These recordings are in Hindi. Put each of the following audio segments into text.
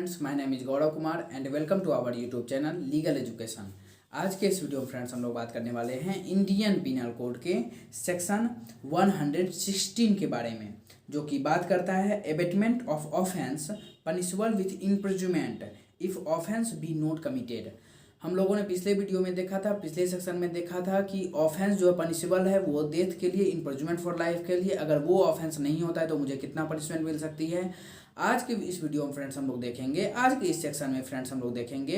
Friends, my name is Gaurav Kumar and welcome to our YouTube channel legal education. आज के इस वीडियो में फ्रेंड्स हम लोग बात करने वाले हैं इंडियन पिनल कोड के सेक्शन 116 के बारे में, जो कि बात करता है abetment of offence punishable with imprisonment if offence be not committed. हम लोगों ने पिछले वीडियो में देखा था, पिछले सेक्शन में देखा था कि ऑफेंस जो है पनिशेबल है वो डेथ के लिए, इम्प्रिजनमेंट फॉर लाइफ के लिए। अगर वो ऑफेंस नहीं होता है तो मुझे कितना पनिशमेंट मिल सकती है। आज के इस वीडियो में फ्रेंड्स हम लोग देखेंगे, आज के इस सेक्शन में फ्रेंड्स हम लोग देखेंगे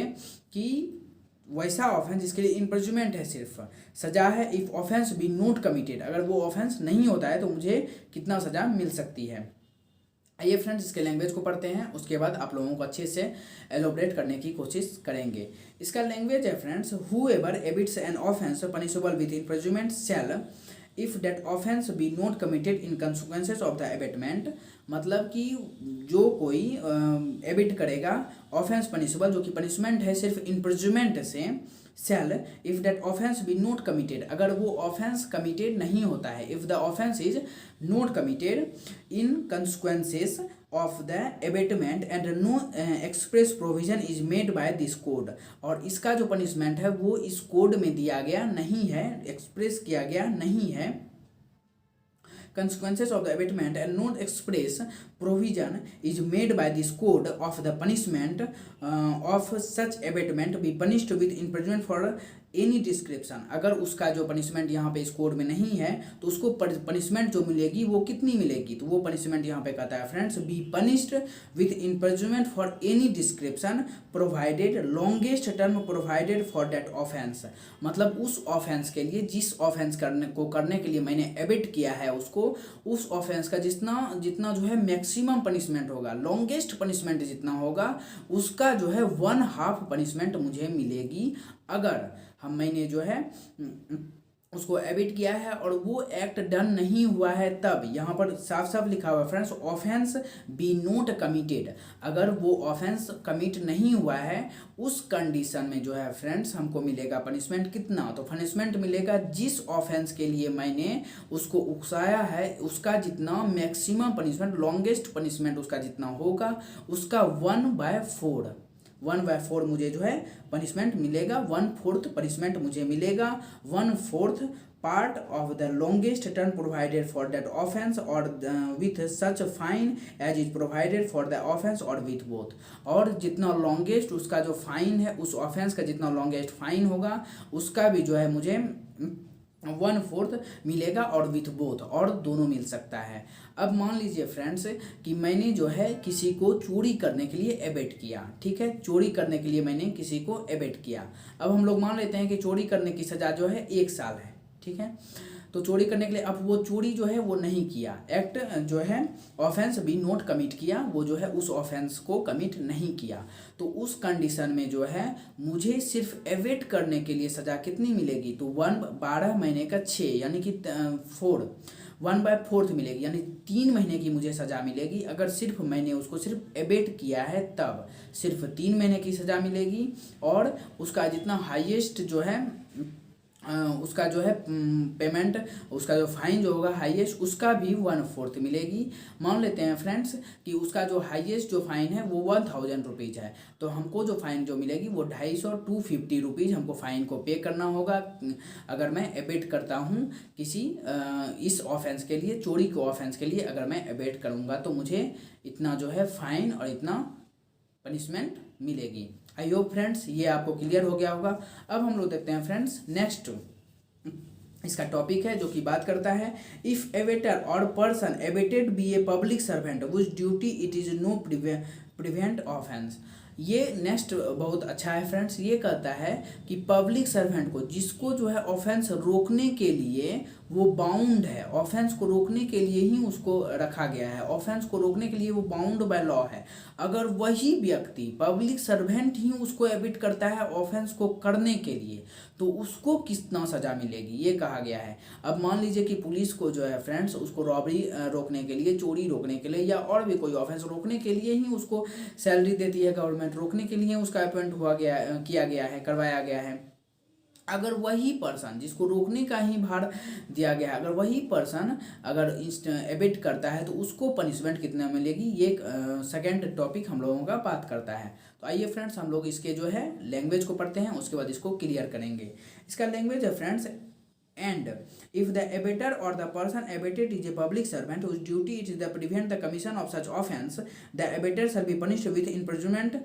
कि वैसा ऑफेंस जिसके लिए इम्प्रिजनमेंट है, सिर्फ सजा है, if offence be not committed, अगर वो ऑफेंस नहीं होता है तो मुझे कितना सजा मिल सकती है। आइए फ्रेंड्स इसके लैंग्वेज को पढ़ते हैं, उसके बाद आप लोगों को अच्छे से एलोबरेट करने की कोशिश करेंगे। इसका लैंग्वेज है friends, whoever abets an offence punishable with imprisonment shall if that offence be not committed in consequences of the abetment. मतलब कि जो कोई एबिट करेगा ऑफेंस पनिशेबल, जो कि पनिशमेंट है सिर्फ इम्प्रिजनमेंट से, shall if that offence be not committed, अगर वो ऑफेंस कमिटेड नहीं होता है, if the offence is not committed in consequences of the abetment and no express provision is made by this code. और इसका जो पनिशमेंट है वो इस कोड में दिया गया नहीं है, एक्सप्रेस किया गया नहीं है। Consequences of the abatement and not express provision is made by this code of the punishment of such abatement be punished with imprisonment for any description. अगर उसका जो पनिशमेंट यहाँ पे इस कोड में नहीं है तो उसको पनिशमेंट जो मिलेगी वो कितनी मिलेगी, तो वो पनिशमेंट यहाँ पे कहता है friends, be punished with imprisonment for any description provided longest term provided for that offence. मतलब उस ऑफेंस के लिए, जिस ऑफेंस करने के लिए मैंने एबिट किया है उसको, उस ऑफेंस का जितना जितना जो है मैक्सिमम पनिशमेंट होगा, लॉन्गेस्ट पनिशमेंट जितना होगा, उसका जो है 1/2 पनिशमेंट मुझे मिलेगी अगर मैंने जो है उसको एबिट किया है और वो एक्ट डन नहीं हुआ है तब। यहाँ पर साफ साफ लिखा हुआ है friends, offence be not committed, अगर वो ऑफेंस कमिट नहीं हुआ है उस कंडीशन में जो है फ्रेंड्स हमको मिलेगा पनिशमेंट कितना, तो पनिशमेंट मिलेगा जिस ऑफेंस के लिए मैंने उसको उकसाया है उसका जितना मैक्सिमम पनिशमेंट, लॉन्गेस्ट पनिशमेंट उसका जितना होगा, उसका 1/4 मुझे जो है पनिशमेंट मिलेगा, 1/4 पनिशमेंट मुझे मिलेगा, 1/4 part of the longest term provided for that offence और with such fine as is provided for the offence और विथ बोथ। और जितना लॉन्गेस्ट उसका जो फाइन है, उस ऑफेंस का जितना लॉन्गेस्ट फाइन होगा उसका भी जो है मुझे 1/4 मिलेगा और विथ बोथ, और दोनों मिल सकता है। अब मान लीजिए फ्रेंड्स कि मैंने जो है किसी को चोरी करने के लिए एबेट किया, ठीक है, चोरी करने के लिए मैंने किसी को एबेट किया। अब हम लोग मान लेते हैं कि चोरी करने की सज़ा जो है 1 साल है, ठीक है। तो चोरी करने के लिए, अब वो चोरी जो है वो नहीं किया, एक्ट जो है ऑफेंस बी नॉट कमिट किया, वो जो है उस ऑफेंस को कमिट नहीं किया, तो उस कंडीशन में जो है मुझे सिर्फ एवेट करने के लिए सज़ा कितनी मिलेगी, तो 12 महीने का 6 यानी कि 1/4 मिलेगी, यानी 3 महीने की मुझे सज़ा मिलेगी। अगर सिर्फ मैंने उसको सिर्फ एबेट किया है तब सिर्फ 3 महीने की सज़ा मिलेगी, और उसका जितना हाईएस्ट जो है उसका जो है पेमेंट, उसका जो फाइन जो होगा हाईएस्ट, उसका भी 1/4 मिलेगी। मान लेते हैं फ्रेंड्स कि उसका जो हाईएस्ट जो फाइन है वो 1000 रुपीज़ है, तो हमको जो फाइन जो मिलेगी वो 250 रुपीज़ हमको फाइन को पे करना होगा अगर मैं एबेट करता हूँ किसी इस ऑफेंस के लिए, चोरी के ऑफेंस के लिए अगर मैं एबेट करूँगा तो मुझे इतना जो है फाइन और इतना पनिशमेंट मिलेगी। आई होप फ्रेंड्स ये आपको क्लियर हो गया होगा। अब हम लोग देखते हैं फ्रेंड्स नेक्स्ट इसका टॉपिक है, जो कि बात करता है, इफ एवेटर और person abetted be a public servant which duty it is no prevent offence. ये नेक्स्ट बहुत अच्छा है फ्रेंड्स, ये कहता है कि पब्लिक सर्वेंट को, जिसको जो है ऑफेंस रोकने के लिए वो बाउंड है, ऑफेंस को रोकने के लिए ही उसको रखा गया है, ऑफेंस को रोकने के लिए वो बाउंड बाय लॉ है, अगर वही व्यक्ति पब्लिक सर्वेंट ही उसको एबिट करता है ऑफेंस को करने के लिए, तो उसको कितना सज़ा मिलेगी ये कहा गया है। अब मान लीजिए कि पुलिस को जो है फ्रेंड्स उसको रॉबरी रोकने के लिए, चोरी रोकने के लिए, या और भी कोई ऑफेंस रोकने के लिए ही उसको सैलरी देती है गवर्नमेंट, रोकने के लिए उसका अपॉइंट किया गया है, करवाया गया है। अगर वही पर्सन जिसको रोकने का ही भार दिया गया है, अगर वही पर्सन अगर एबिट करता है तो उसको पनिशमेंट कितना मिलेगी, ये सेकेंड टॉपिक हम लोगों का बात करता है। तो आइए फ्रेंड्स हम लोग इसके जो है लैंग्वेज को पढ़ते हैं, उसके बाद इसको क्लियर करेंगे। इसका लैंग्वेज है friends, and if the abater or the person abated is a public servant whose duty it is to prevent the commission of such offence, the abater shall be punished with imprisonment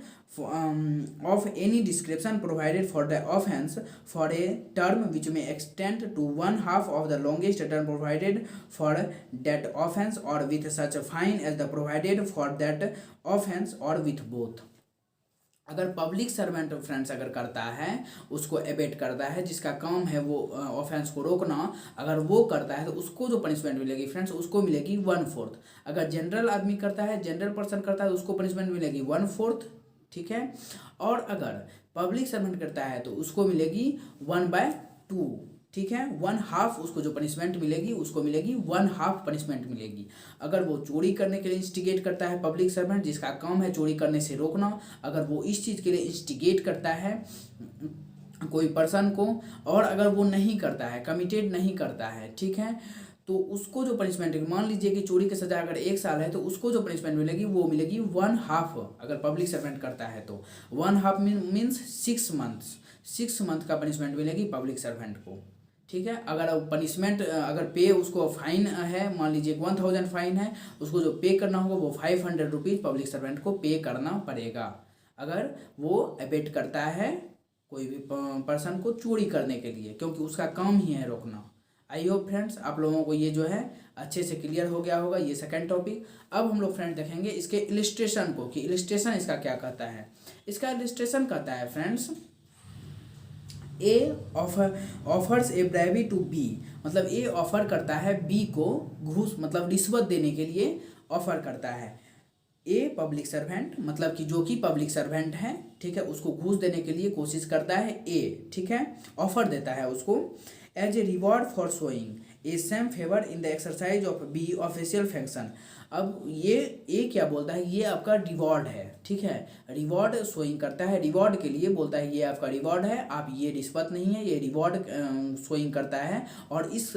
of any description provided for the offence for a term which may extend to one half of the longest term provided for that offence, or with such a fine as the provided for that offence, or with both। अगर पब्लिक सर्वेंट फ्रेंड्स अगर करता है, उसको एबेट करता है, जिसका काम है वो ऑफेंस को रोकना, अगर वो करता है तो उसको जो पनिशमेंट मिलेगी फ्रेंड्स उसको मिलेगी 1/4। अगर जनरल आदमी करता है, जनरल पर्सन करता है तो उसको पनिशमेंट मिलेगी 1/4, ठीक है। और अगर पब्लिक सर्वेंट करता है तो उसको मिलेगी 1/2, ठीक है। 1/2 उसको जो पनिशमेंट मिलेगी उसको मिलेगी 1/2 पनिशमेंट मिलेगी। अगर वो चोरी करने के लिए इंस्टिगेट करता है पब्लिक सर्वेंट, जिसका काम है चोरी करने से रोकना, अगर वो इस चीज़ के लिए इंस्टिगेट करता है कोई पर्सन को, और अगर वो नहीं करता है, कमिटेड नहीं करता है, ठीक है, तो उसको जो पनिशमेंट, मान लीजिए कि चोरी की सज़ा अगर 1 साल है तो उसको जो पनिशमेंट मिलेगी वो मिलेगी 1/2। अगर पब्लिक सर्वेंट करता है तो 1/2 मीन्स 6 मंथ्स, 6 मंथ का पनिशमेंट मिलेगी पब्लिक सर्वेंट को, ठीक है। अगर पनिशमेंट अगर पे उसको फाइन है, मान लीजिए 1000 फाइन है, उसको जो पे करना होगा वो 500 रुपीज़ पब्लिक सर्वेंट को पे करना पड़ेगा अगर वो अबेट करता है कोई भी पर्सन को चोरी करने के लिए, क्योंकि उसका काम ही है रोकना। आई होप फ्रेंड्स आप लोगों को ये जो है अच्छे से क्लियर हो गया होगा, ये सेकंड टॉपिक। अब हम लोग फ्रेंड देखेंगे इसके इलिस्ट्रेशन को, कि इलिस्ट्रेशन इसका क्या कहता है। इसका इलिस्ट्रेशन कहता है friends, A offers A bribe to B, मतलब ए ऑफर करता है बी को घूस मतलब रिश्वत देने के लिए ऑफर करता है। ए पब्लिक सर्वेंट मतलब कि जो कि पब्लिक सर्वेंट है, ठीक है, उसको घूस देने के लिए कोशिश करता है ए, ठीक है, ऑफर देता है उसको as a reward for showing a same favour in the exercise of B official function. अब ये ए क्या बोलता है, ये आपका रिवॉर्ड है, ठीक है, रिवॉर्ड शोइंग करता है, रिवॉर्ड के लिए बोलता है ये आपका रिवॉर्ड है, आप ये रिश्वत नहीं है, ये रिवॉर्ड शोइंग करता है। और इस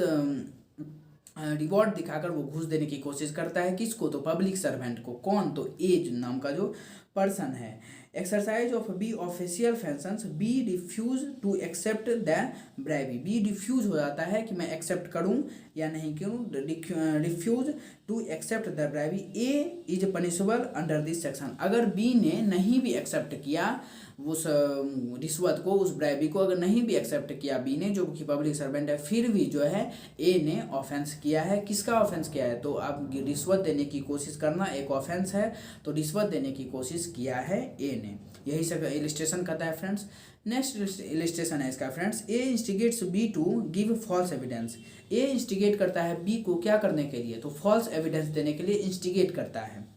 रिवॉर्ड दिखाकर वो घूस देने की कोशिश करता है, किसको, तो पब्लिक सर्वेंट को। कौन, तो ए नाम का जो पर्सन है। Exercise of B official functions, B refuse to accept the bribe, B refuse हो जाता है कि मैं एक्सेप्ट करूं या नहीं करूं, refuse to accept the bribe, A is punishable under this section. अगर बी ने नहीं भी एक्सेप्ट किया उस रिश्वत को, उस ब्राइबी को अगर नहीं भी एक्सेप्ट किया बी ने, जो कि पब्लिक सर्वेंट है, फिर भी जो है ए ने ऑफेंस किया है। किसका ऑफेंस किया है, तो आप रिश्वत देने की कोशिश करना एक ऑफेंस है, तो रिश्वत देने की कोशिश किया है ए ने। यही सब इलिस्ट्रेशन करता है फ्रेंड्स। नेक्स्ट इलिस्ट्रेशन है इसका friends, A instigates B to give false evidence. A instigate करता है बी को क्या करने के लिए, तो फॉल्स एविडेंस देने के लिए इंस्टिगेट करता है।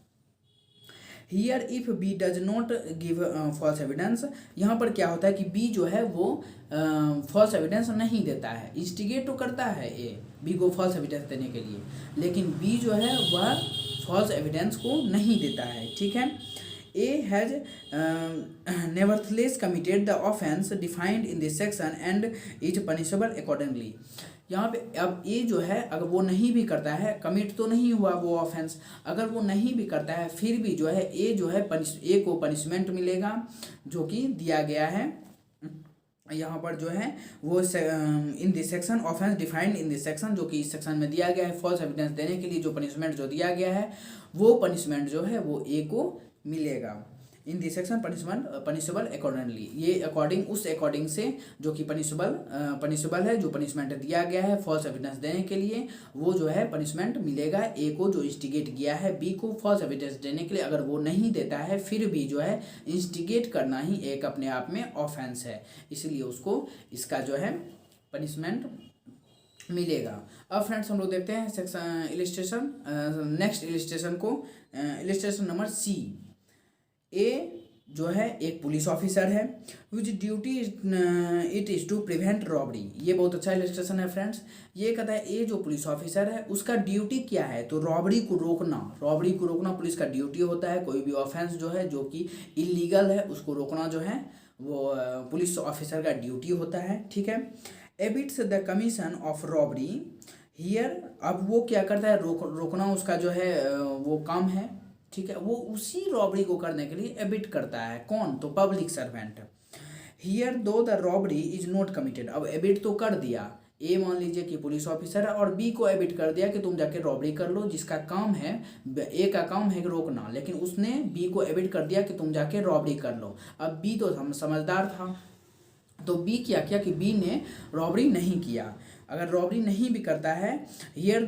Here if B does not give false evidence, यहाँ पर क्या होता है कि बी जो है वो फॉल्स एविडेंस नहीं देता है। इंस्टिगेट तो करता है ए बी को फॉल्स एविडेंस देने के लिए, लेकिन बी जो है वह फॉल्स एविडेंस को नहीं देता है, ठीक है। A has nevertheless committed the offence defined in this section and is punishable accordingly. यहाँ पे अब ए जो है अगर वो नहीं भी करता है, कमिट तो नहीं हुआ वो ऑफेंस, अगर वो नहीं भी करता है फिर भी जो है ए जो है ए को पनिशमेंट मिलेगा जो कि दिया गया है यहाँ पर जो है वो इन this section offence defined in this section, जो कि इस सेक्शन में दिया गया है। फॉल्स एविडेंस देने के लिए जो पनिशमेंट जो दिया गया है वो पनिशमेंट जो है वो ए को मिलेगा। इन दिस सेक्शन पनिशेबल अकॉर्डिंगली, ये अकॉर्डिंग उस अकॉर्डिंग से जो कि पनिशेबल है, जो पनिशमेंट दिया गया है फॉल्स एविडेंस देने के लिए, वो जो है पनिशमेंट मिलेगा ए को जो इंस्टिगेट किया है बी को फॉल्स एविडेंस देने के लिए। अगर वो नहीं देता है फिर भी जो है इंस्टिगेट करना ही एक अपने आप में ऑफेंस है, इसलिए उसको इसका जो है पनिशमेंट मिलेगा। अब फ्रेंड्स हम लोग देखते हैं सेक्शन इलिस्ट्रेशन, नेक्स्ट इलिस्ट्रेशन को, इलिस्ट्रेशन नंबर सी। ए जो है एक पुलिस ऑफिसर है, which duty it is to prevent robbery. ये बहुत अच्छा इलिस्ट्रेशन है फ्रेंड्स। ये कहता है ए जो पुलिस ऑफिसर है उसका ड्यूटी क्या है, तो रॉबरी को रोकना पुलिस का ड्यूटी होता है। कोई भी ऑफेंस जो है जो कि इलीगल है उसको रोकना जो है वो पुलिस ऑफिसर का ड्यूटी होता है, ठीक है। Abids the commission of robbery here, अब वो क्या करता है, रोकना उसका जो है वो काम है, ठीक है। वो उसी रॉबरी को करने के लिए एबिट करता है, कौन, तो पब्लिक सर्वेंट। हियर दो the robbery is not committed, अब एबिट तो कर दिया, ए मान लीजिए कि पुलिस ऑफिसर है और बी को एबिट कर दिया कि तुम जाके रॉबरी कर लो, जिसका काम है, ए का काम है रोकना, लेकिन उसने बी को एबिट कर दिया कि तुम जाके रॉबरी कर लो। अब बी तो हम समझदार था, तो बी क्या किया कि बी ने रॉबरी नहीं किया। अगर रॉबरी नहीं भी करता है, हियर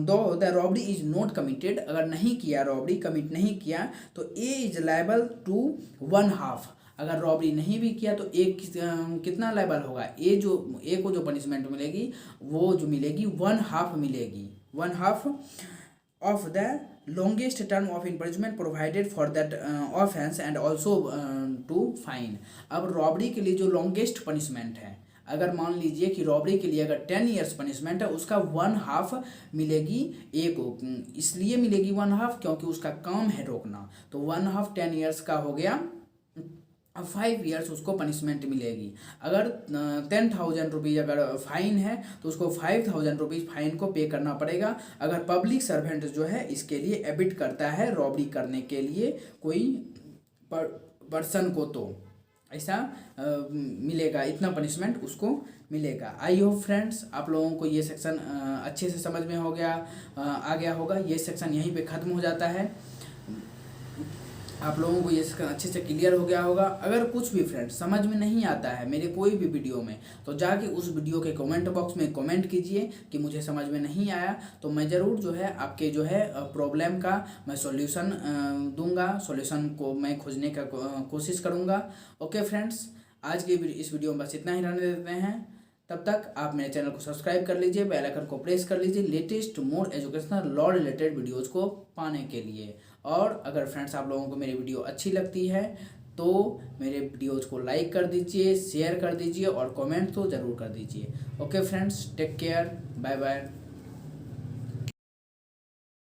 दो the robbery is not committed, अगर नहीं किया रॉबरी, कमिट नहीं किया, तो ए इज लायबल टू 1/2। अगर रॉबरी नहीं भी किया तो ए कितना लायबल होगा, ए को जो पनिशमेंट मिलेगी वो जो मिलेगी 1/2 मिलेगी, 1/2 of the longest term of imprisonment provided for that offence and also to fine. अब रॉबरी के लिए जो लॉन्गेस्ट पनिशमेंट है, अगर मान लीजिए कि रॉबरी के लिए अगर 10 ईयर्स पनिशमेंट है, उसका 1/2 मिलेगी ए को, इसलिए मिलेगी 1/2 क्योंकि उसका काम है रोकना, तो 1/2 10 ईयर्स का हो गया, अब 5 ईयर्स उसको पनिशमेंट मिलेगी। अगर 10,000 रुपीज़ अगर फाइन है तो उसको 5,000 रुपीज़ फाइन को पे करना पड़ेगा। अगर पब्लिक सर्वेंट जो है इसके लिए एबिट करता है रॉबरी करने के लिए कोई पर्सन को, तो ऐसा मिलेगा, इतना पनिशमेंट उसको मिलेगा। आई होप फ्रेंड्स आप लोगों को ये सेक्शन अच्छे से समझ में हो गया, आ गया होगा। ये सेक्शन यहीं पे ख़त्म हो जाता है, आप लोगों को ये अच्छे से क्लियर हो गया होगा। अगर कुछ भी फ्रेंड्स समझ में नहीं आता है मेरे कोई भी वीडियो में, तो जाके उस वीडियो के कमेंट बॉक्स में कमेंट कीजिए कि मुझे समझ में नहीं आया, तो मैं ज़रूर जो है आपके जो है प्रॉब्लम का मैं सॉल्यूशन दूंगा, सॉल्यूशन को मैं खोजने का कोशिश करूंगा। ओके फ्रेंड्स, आज के इस वीडियो में बस इतना ही रहने देते हैं। तब तक आप मेरे चैनल को सब्सक्राइब कर लीजिए, बेल आइकन को प्रेस कर लीजिए लेटेस्ट मोर एजुकेशनल लॉ रिलेटेड वीडियोज़ को पाने के लिए। और अगर फ्रेंड्स आप लोगों को मेरी वीडियो अच्छी लगती है तो मेरे वीडियोज़ को लाइक कर दीजिए, शेयर कर दीजिए और कमेंट तो ज़रूर कर दीजिए। Okay friends, take care, bye bye.